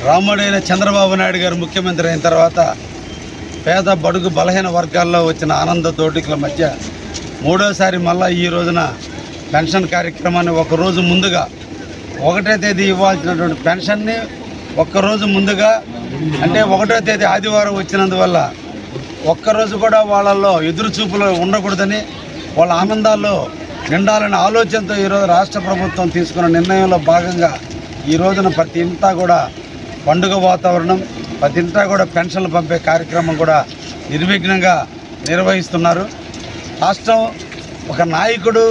రాముడైన చంద్రబాబు నాయుడు గారు ముఖ్యమంత్రి అయిన తర్వాత పేద బడుగు బలహీన వర్గాల్లో వచ్చిన ఆనంద దోటికల మధ్య మూడోసారి మళ్ళా ఈ రోజున పెన్షన్ కార్యక్రమాన్ని ఒకరోజు ముందుగా 1వ తేదీ ఇవ్వాల్సినటువంటి పెన్షన్ని ఒక్కరోజు ముందుగా అంటే 1వ తేదీ ఆదివారం వచ్చినందువల్ల ఒక్కరోజు కూడా వాళ్ళల్లో ఎదురు చూపులు ఉండకూడదని వాళ్ళ ఆనందాల్లో నిండాలనే ఆలోచనతో ఈరోజు రాష్ట్ర ప్రభుత్వం తీసుకున్న నిర్ణయంలో భాగంగా ఈ రోజున ప్రతి ఇంటా కూడా పండుగ వాతావరణం, ప్రతి ఇంటా కూడా పెన్షన్లు పంపే కార్యక్రమం కూడా నిర్విఘ్నంగా నిర్వహిస్తున్నారు. రాష్ట్రం ఒక నాయకుడు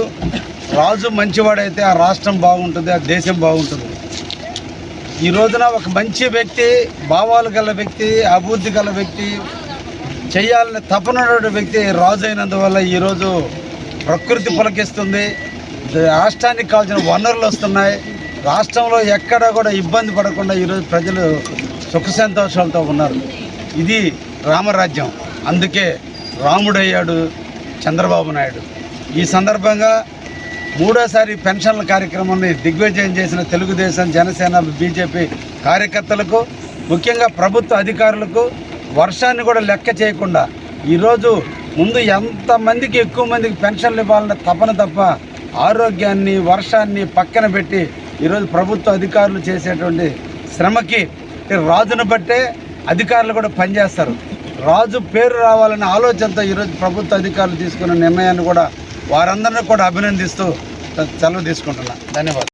రాజు మంచివాడైతే ఆ రాష్ట్రం బాగుంటుంది, ఆ దేశం బాగుంటుంది. ఈ రోజున ఒక మంచి వ్యక్తి, భావాలు గల వ్యక్తి, అభివృద్ధి గల వ్యక్తి, చేయాలని తపన వ్యక్తి రాజు అయినందువల్ల ఈరోజు ప్రకృతి పులకిస్తుంది. రాష్ట్రానికి కావాల్సిన వనరులు వస్తున్నాయి. రాష్ట్రంలో ఎక్కడా కూడా ఇబ్బంది పడకుండా ఈరోజు ప్రజలు సుఖ సంతోషాలతో ఉన్నారు. ఇది రామరాజ్యం. అందుకే రాముడయ్యాడు చంద్రబాబు నాయుడు. ఈ సందర్భంగా మూడోసారి పెన్షన్ల కార్యక్రమాన్ని దిగ్విజయం చేసిన తెలుగుదేశం, జనసేన, బీజేపీ కార్యకర్తలకు, ముఖ్యంగా ప్రభుత్వ అధికారులకు వర్షాన్ని కూడా లెక్క చేయకుండా ఈరోజు ముందు ఎంతమందికి ఎక్కువ మందికి పెన్షన్లు ఇవ్వాలన్న తపన తప్ప ఆరోగ్యాన్ని, వర్షాన్ని పక్కన పెట్టి ఈరోజు ప్రభుత్వ అధికారులు చేసేటువంటి శ్రమకి రాజును బట్టే అధికారులు కూడా పనిచేస్తారు. రాజు పేరు రావాలనే ఆలోచనతో ఈరోజు ప్రభుత్వ అధికారులు తీసుకున్న నిర్ణయాన్ని కూడా వారందరినీ కూడా అభినందిస్తూ సెలవు తీసుకుంటున్నా. ధన్యవాదాలు.